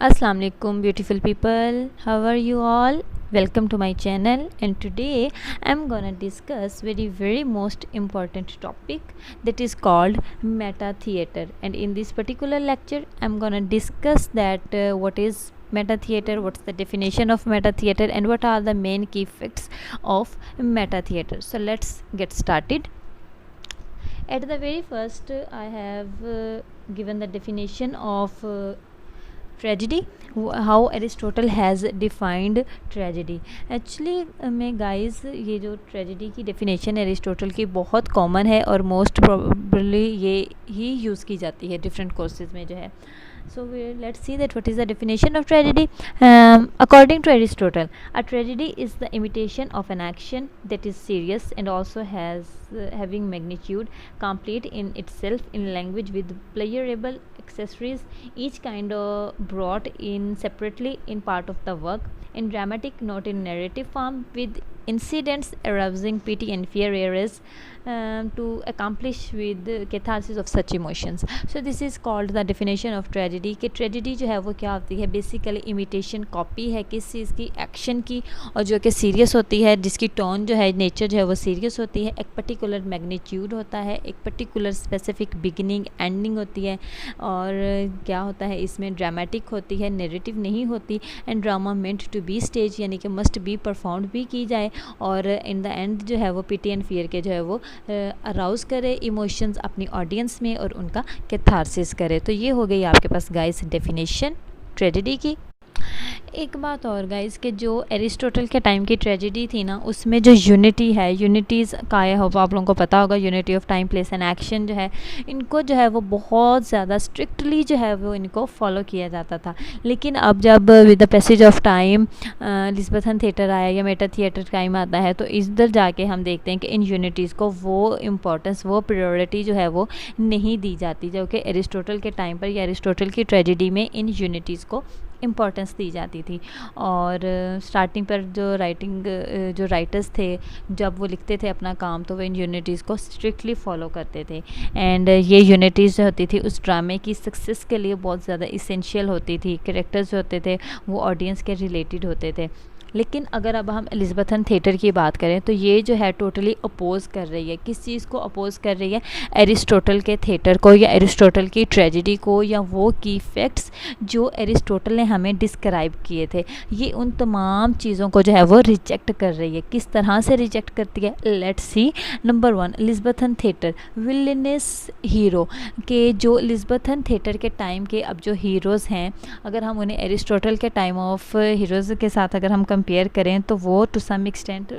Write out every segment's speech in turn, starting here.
Assalamu alaikum beautiful people, how are you all? Welcome to my channel, and today I'm gonna discuss very most important topic that is called meta theater. And in this particular lecture I'm gonna discuss that what is meta theater, what's the definition of meta theater, and what are the main key facts of meta theater. So let's get started. At the very first I have given the definition of tragedy, how Aristotle has defined tragedy. Actually में guys ये जो tragedy की definition Aristotle की बहुत common है और most probably ये ही use की जाती है डिफरेंट कोर्सेज में जो है. So let's see that what is the definition of tragedy. According to Aristotle, a tragedy is the imitation of an action that is serious and also has having magnitude, complete in itself in language with playable accessories, each kind of brought in separately in part of the work, in dramatic not in narrative form, with incidents arousing pity and fear, whereas to accomplish with catharsis of such emotions. So this is called the definition of tragedy. कि tragedy जो है वो क्या होती है, basically imitation, copy है किस चीज़ की, एक्शन की, और जो कि सीरियस होती है, जिसकी टोन जो है, नेचर जो है वो सीरियस होती है, एक पर्टिकुलर मैग्नीट्यूड होता है, एक पर्टिकुलर स्पेसिफिक बिगिनिंग एंडिंग होती है, और क्या होता है इसमें ड्रामेटिक होती है, नेरेटिव नहीं होती, and drama meant to be stage यानी कि मस्ट बी परफॉर्म्ड भी की जाए, और इन द एंड जो है वो पिटी एंड फियर के जो है वो अराउज़ करे इमोशंस अपनी ऑडियंस में और उनका कैथारसिस करे. तो ये हो गई आपके पास गाइस डेफिनेशन ट्रेजेडी की. एक बात और गाइस कि जो एरिस्टोटल के टाइम की ट्रेजेडी थी ना, उसमें जो यूनिटी है, यूनिटीज़ का है हो आप लोगों को पता होगा, unity of time place and action जो है, इनको जो है वो बहुत ज़्यादा स्ट्रिक्टली जो है वो इनको फॉलो किया जाता था. लेकिन अब जब with the passage of time Elizabethan theatre आया या मेटा थिएटर टाइम आता है, तो इधर जाके हम देखते हैं कि इन यूनिटीज़ को वो इम्पोर्टेंस, वो प्रायोरिटी जो है वो नहीं दी जाती, जो कि एरिस्टोटल के टाइम पर या एरिस्टोटल की ट्रेजेडी में इन यूनिटीज़ को इम्पोर्टेंस दी जाती थी. और स्टार्टिंग पर जो राइटर्स थे, जब वो लिखते थे अपना काम, तो वो इन यूनिटीज़ को स्ट्रिक्टली फॉलो करते थे. एंड ये यूनिटीज़ जो होती थी उस ड्रामे की सक्सेस के लिए बहुत ज़्यादा इसेंशियल होती थी. कैरेक्टर्स जो होते थे वो ऑडियंस के रिलेटेड होते थे. लेकिन अगर अब हम एलिज़ाबेथन थिएटर की बात करें तो ये जो है टोटली अपोज़ कर रही है. किस चीज़ को अपोज़ कर रही है? एरिस्टोटल के थिएटर को, या एरिस्टोटल की ट्रेजेडी को, या वो की फैक्ट्स जो एरिस्टोटल ने हमें डिस्क्राइब किए थे. ये उन तमाम चीज़ों को जो है वो रिजेक्ट कर रही है. किस तरह से रिजेक्ट करती है, let's see. Number 1, Elizabethan theatre villainous hero के, जो एलिज़ाबेथन थिएटर के टाइम के अब जो हीरोज़ हैं, अगर हम उन्हें एरिस्टोटल के टाइम ऑफ हीरोज़ के साथ अगर हम कंपेयर करें तो वो to some extent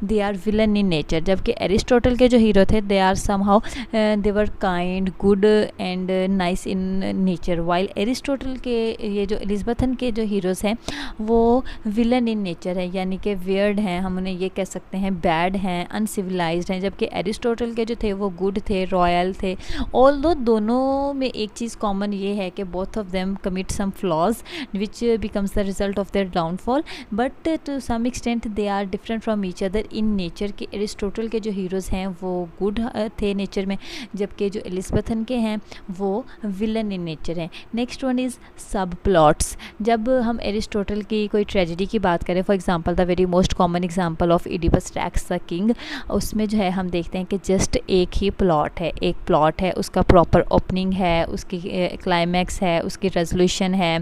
they are villain in nature. जबकि एरिस्टोटल के जो हीरो थे they are somehow they were kind, good and nice in nature, while Aristotle के ये जो एलिज़ाबेथन के जो हीरोज़ हैं वो विलन इन नेचर है, यानी कि वियर्ड हैं, हम उन्हें ये कह सकते हैं, बैड हैं, अनसिविलाइज्ड हैं. जबकि एरिस्टोटल के जो थे वो गुड थे, रॉयल थे. ऑल्दो दोनों में एक चीज़ कॉमन ये है कि both of them commit some flaws which becomes the result of their downfall, but to some extent they are different from each other in nature. के एरिस्टोटल के जो हीरोज़ हैं वो गुड थे नेचर में, जबकि जो एलिज़ाबेथन के हैं वो विलन इन नेचर हैं. Next one is subplots. जब हम एरिस्टोटल की कोई ट्रेजेडी की बात करें, for example the very most common example of Oedipus Rex the king, उसमें जो है हम देखते हैं कि जस्ट एक ही प्लॉट है, एक प्लॉट है, उसका प्रॉपर ओपनिंग है, उसकी क्लाइमैक्स है, उसकी रेजोल्यूशन है,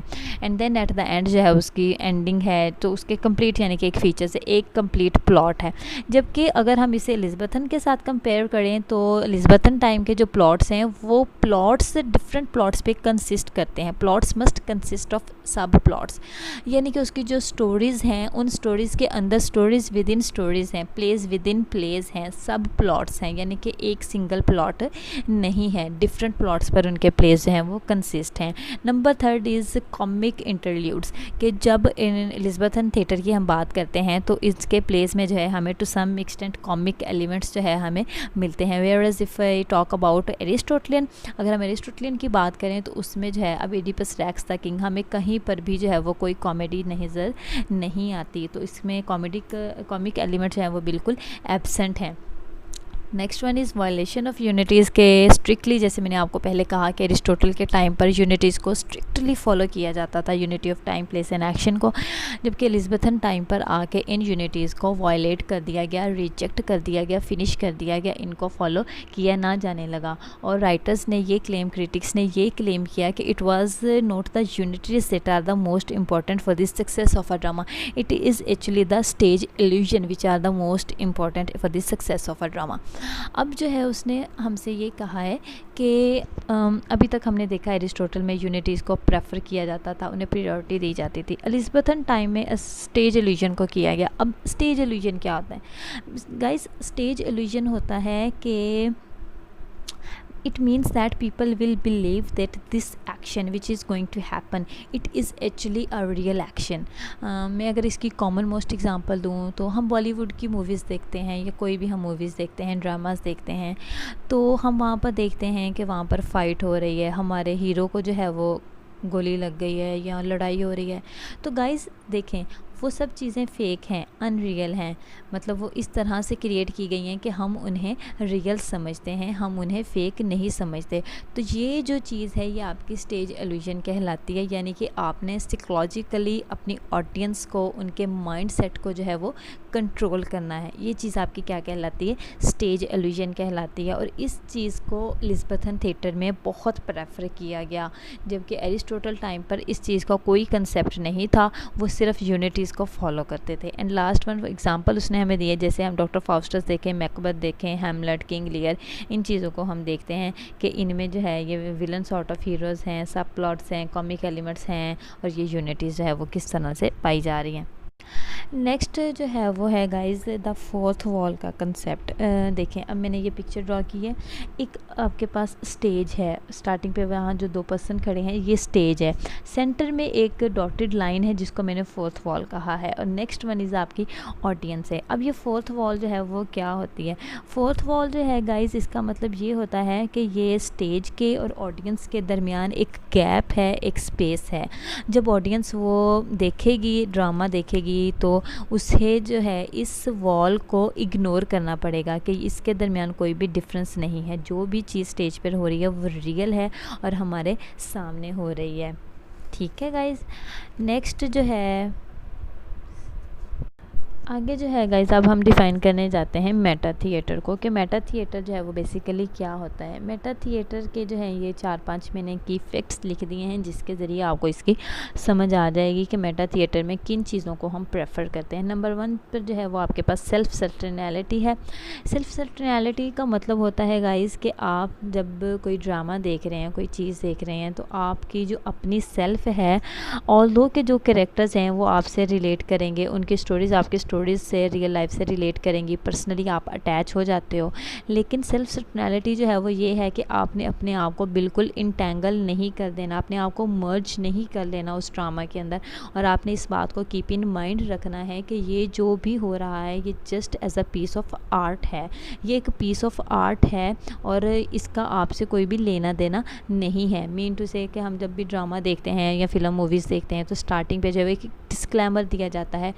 and then at the end जो है उसकी एंडिंग है. तो उसके कंप्लीट यानी कि एक फीचर से एक कंप्लीट प्लॉट है. जबकि अगर हम इसे एलिज़ाबेथन के साथ कंपेयर करें तो एलिज़ाबेथन टाइम के जो प्लॉट्स हैं वो प्लॉट्स डिफरेंट प्लॉट्स पे कंसिस्ट करते हैं. प्लॉट्स मस्ट कंसिस्ट ऑफ सब प्लॉट्स, यानी कि उसकी जो स्टोरीज़ हैं उन स्टोरीज़ के अंदर स्टोरीज़ विद इन स्टोरीज़ हैं, प्लेस विद इन प्लेस हैं, सब प्लॉट्स हैं, यानी कि एक सिंगल प्लॉट नहीं है, डिफरेंट प्लॉट्स पर उनके प्लेस जो हैं वो कंसिस्ट हैं. Number 3 is comic interludes. कि जब एलिज़ाबेथन थिएटर की हम बात करते हैं तो इसके प्लेस में जो है हमें to some extent comic elements जो है हमें मिलते हैं. Whereas if I talk about Aristotelian, अगर हम एरिस्टोटलियन की बात करें तो उसमें जो है अब इडिपस रैक्स द किंग हमें कहीं पर भी जो है वो कोई कॉमेडी नज़र नहीं आती. तो इसमें कॉमिक एलिमेंट जो है वो बिल्कुल एब्सेंट हैं. Next one is violation of unities के स्ट्रिक्टली, जैसे मैंने आपको पहले कहा कि एरिस्टोटल के टाइम पर यूनिटीज़ को स्ट्रिक्टली फॉलो किया जाता था, unity of time place and action को, जबकि एलिज़ाबेथन टाइम पर आके इन यूनिटीज़ को वायलेट कर दिया गया, रिजेक्ट कर दिया गया, फिनिश कर दिया गया, इनको फॉलो किया ना जाने लगा। और राइटर्स ने ये क्लेम, क्रिटिक्स ने ये क्लेम किया कि it was not the unities that are the most important for this success of a drama, it is actually the stage illusion which are the most important for this success of a drama. अब जो है उसने हमसे ये कहा है कि अभी तक हमने देखा एरिस्टोटल में यूनिटीज़ को प्रेफर किया जाता था, उन्हें प्रायोरिटी दी जाती थी। एलिज़ाबेथन टाइम में स्टेज इल्यूजन को किया गया। अब स्टेज इल्यूजन क्या होता है गाइस? स्टेज इल्यूजन होता है कि it means that people will believe that this action which is going to happen, it is actually a real action। मैं अगर इसकी कॉमन मोस्ट एग्जांपल दूँ तो हम बॉलीवुड की मूवीज़ देखते हैं या कोई भी हम मूवीज़ देखते हैं, ड्रामास देखते हैं, तो हम वहाँ पर देखते हैं कि वहाँ पर फाइट हो रही है, हमारे हीरो को जो है वो गोली लग गई है या लड़ाई हो रही है। तो गाइस देखें, वो सब चीज़ें फ़ेक हैं, अनरियल हैं, मतलब वो इस तरह से क्रिएट की गई हैं कि हम उन्हें रियल समझते हैं, हम उन्हें फ़ेक नहीं समझते। तो ये जो चीज़ है ये आपकी स्टेज इल्यूजन कहलाती है, यानी कि आपने साइकोलॉजिकली अपनी ऑडियंस को, उनके माइंड सेट को जो है वो कंट्रोल करना है। ये चीज़ आपकी क्या कहलाती है? स्टेज इल्यूजन कहलाती है। और इस चीज़ को एलिज़ाबेथन थिएटर में बहुत प्रेफर किया गया, जबकि एरिस्टोटल टाइम पर इस चीज़ का कोई कंसेप्ट नहीं था, वो सिर्फ यूनिटीज़ को फॉलो करते थे। एंड लास्ट वन एग्जांपल उसने हमें दिए, जैसे हम डॉक्टर फाउस्टस देखें, मैकबेथ देखें, हैमलेट, किंग लियर, इन चीज़ों को हम देखते हैं कि इनमें जो है ये विलन सॉर्ट ऑफ हीरोज़ हैं, सब प्लॉट्स हैं, कॉमिक एलिमेंट्स हैं, और ये यूनिटीज़ जो है वो किस तरह से पाई जा रही हैं। नेक्स्ट जो है वो है गाइस द फोर्थ वॉल का कंसेप्ट। देखें, अब मैंने ये पिक्चर ड्रॉ की है, एक आपके पास स्टेज है, स्टार्टिंग पे वहाँ जो 2 पर्सन खड़े हैं ये स्टेज है, सेंटर में एक डॉटेड लाइन है जिसको मैंने फोर्थ वॉल कहा है, और नेक्स्ट वन इज़ आपकी ऑडियंस है। अब ये फोर्थ वॉल जो है वो क्या होती है? फोर्थ वॉल जो है गाइस, इसका मतलब ये होता है कि ये स्टेज के और ऑडियंस के दरमियान एक गैप है, एक स्पेस है। जब ऑडियंस वो देखेगी, ड्रामा देखेगी, तो उसे जो है इस वॉल को इग्नोर करना पड़ेगा कि इसके दरमियान कोई भी डिफरेंस नहीं है, जो भी चीज़ स्टेज पर हो रही है वो रियल है और हमारे सामने हो रही है। ठीक है गाइस, नेक्स्ट जो है आगे जो है गाइस, अब हम डिफ़ाइन करने जाते हैं मेटा थिएटर को, कि मेटा थिएटर जो है वो बेसिकली क्या होता है। मेटा थिएटर के जो है ये 4-5 मैंने की फैक्ट्स लिख दिए हैं, जिसके ज़रिए आपको इसकी समझ आ जाएगी कि मेटा थिएटर में किन चीज़ों को हम प्रेफर करते हैं। नंबर 1 पर जो है वो आपके पास सेल्फ सर्टेनैलिटी है। सेल्फ सर्टेनैलिटी का मतलब होता है गाइस कि आप जब कोई ड्रामा देख रहे हैं, कोई चीज़ देख रहे हैं, तो आपकी जो अपनी सेल्फ है, ऑल्दो के जो कैरेक्टर्स हैं वो आपसे रिलेट करेंगे, उनकी स्टोरीज़ आपकी स्टोरीज़ से, रियल लाइफ से रिलेट करेंगी, पर्सनली आप अटैच हो जाते हो। लेकिन सेल्फ सर्टेनैलिटी जो है वो ये है कि आपने अपने आप को बिल्कुल इंटेंगल नहीं कर देना, अपने आप को मर्ज नहीं कर लेना उस ड्रामा के अंदर, और आपने इस बात को कीप इन माइंड रखना है कि ये जो भी हो रहा है ये just as a piece of art है, ये एक पीस ऑफ आर्ट है और इसका आपसे कोई भी लेना देना नहीं है। मीन टू से कि हम जब भी ड्रामा देखते हैं या फिल्म मूवीज़ देखते हैं तो स्टार्टिंग पे जो है एक डिस्क्लेमर दिया जाता है,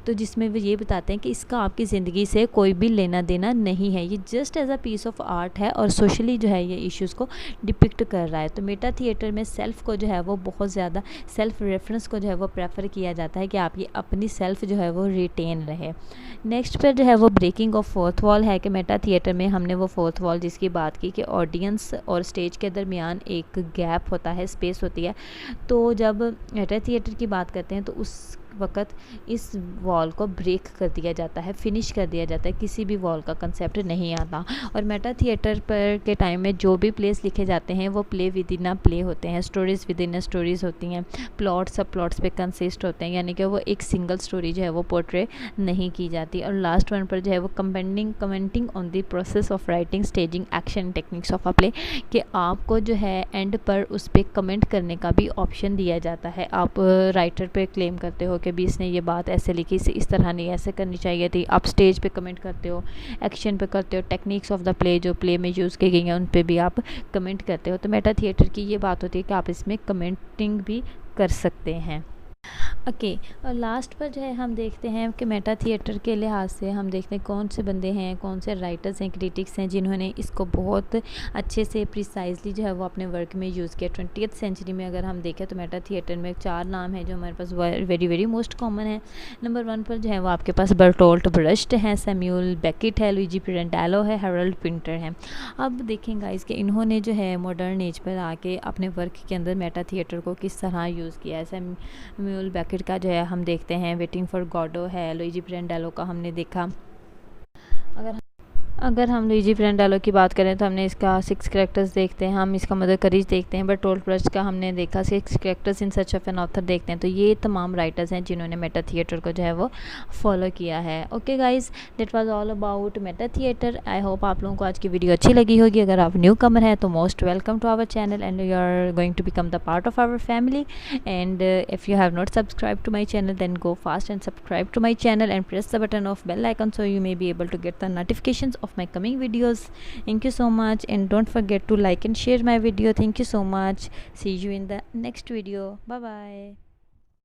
तो जिसमें वो ये बताते हैं कि इसका आपकी ज़िंदगी से कोई भी लेना देना नहीं है, ये just as a piece of art है और सोशली जो है ये इश्यूज़ को डिपिक्ट कर रहा है। तो मेटा थिएटर में सेल्फ़ को जो है वो बहुत ज़्यादा, सेल्फ़ रेफरेंस को जो है वो प्रेफर किया जाता है कि आपकी अपनी सेल्फ़ जो है वो रिटेन रहे। नेक्स्ट पर जो है वो ब्रेकिंग ऑफ फोर्थ वॉल है, कि मेटा थिएटर में हमने वो फोर्थ वॉल जिसकी बात की कि ऑडियंस और स्टेज के दरमियान एक गैप होता है, स्पेस होती है। तो जब मेटा थिएटर की बात करते हैं तो उस वक़्त इस वॉल को ब्रेक कर दिया जाता है, फिनिश कर दिया जाता है, किसी भी वॉल का कंसेप्ट नहीं आता। और मेटा थिएटर पर के टाइम में जो भी प्लेस लिखे जाते हैं वो play with in a play होते हैं, stories with in a stories होती हैं, प्लॉट सब प्लॉट्स पे कंसिस्ट होते हैं, यानी कि वो एक सिंगल स्टोरी जो है वो पोर्ट्रे नहीं की जाती। और लास्ट वन पर जो है वो commenting on the process of writing, staging, action, techniques of a play, कि आपको जो है एंड पर उस पर कमेंट करने का भी ऑप्शन दिया जाता है। आप राइटर पे क्लेम करते हो कि भी इसने ये बात ऐसे लिखी, इस तरह नहीं, ऐसे करनी चाहिए थी। आप स्टेज पे कमेंट करते हो, एक्शन पे करते हो, टेक्निक्स ऑफ द प्ले जो प्ले में यूज़ की गई हैं उन पे भी आप कमेंट करते हो। तो मेटा थिएटर की ये बात होती है कि आप इसमें कमेंटिंग भी कर सकते हैं। ओके। और लास्ट पर जो है हम देखते हैं कि मेटा थिएटर के लिहाज से हम देखते हैं कौन से बंदे हैं, कौन से राइटर्स हैं, क्रिटिक्स हैं जिन्होंने इसको बहुत अच्छे से प्रिसाइजली जो है वो अपने वर्क में यूज़ किया। 20th सेंचुरी में अगर हम देखें तो मेटा थिएटर में 4 नाम हैं जो हमारे पास वेरी वेरी मोस्ट कॉमन है। नंबर 1 पर जो है वो आपके पास बर्टोल्ट ब्रेख्ट हैं, सैमुअल बेकेट है, लुइजी पिरेंडालो है, हैरोल्ड पिंटर हैं। अब देखें गाइस कि इन्होंने जो है मॉडर्न एज पर आके अपने वर्क के अंदर मेटा थिएटर को किस तरह यूज़ किया है। सैमुअल बेकेट का जो है हम देखते हैं वेटिंग फॉर गॉडो है, लुइजी पिरेंडालो का हमने देखा। अगर अगर हम लुइजी पिरेंडालो की बात करें तो हमने इसका 6 कैरेक्टर्स देखते हैं, हम इसका मदर करीज देखते हैं, बर्टोल्ट ब्रेख्ट का हमने देखा 6 characters in search of an author देखते हैं। तो ये तमाम राइटर्स हैं जिन्होंने मेटा थिएटर को जो है वो फॉलो किया है। Okay guys, that was all about Meta theatre. I hope आप लोगों को आज की वीडियो अच्छी लगी होगी। अगर आप न्यू कमर हैं तो most welcome to our channel and you are going to become the part of our family. And if you have not subscribe to my channel then go fast and subscribe to my channel and press the button of bell icon so you may be able to get the notifications of my coming videos. Thank you so much, and don't forget to like and share my video. Thank you so much. See you in the next video. Bye bye.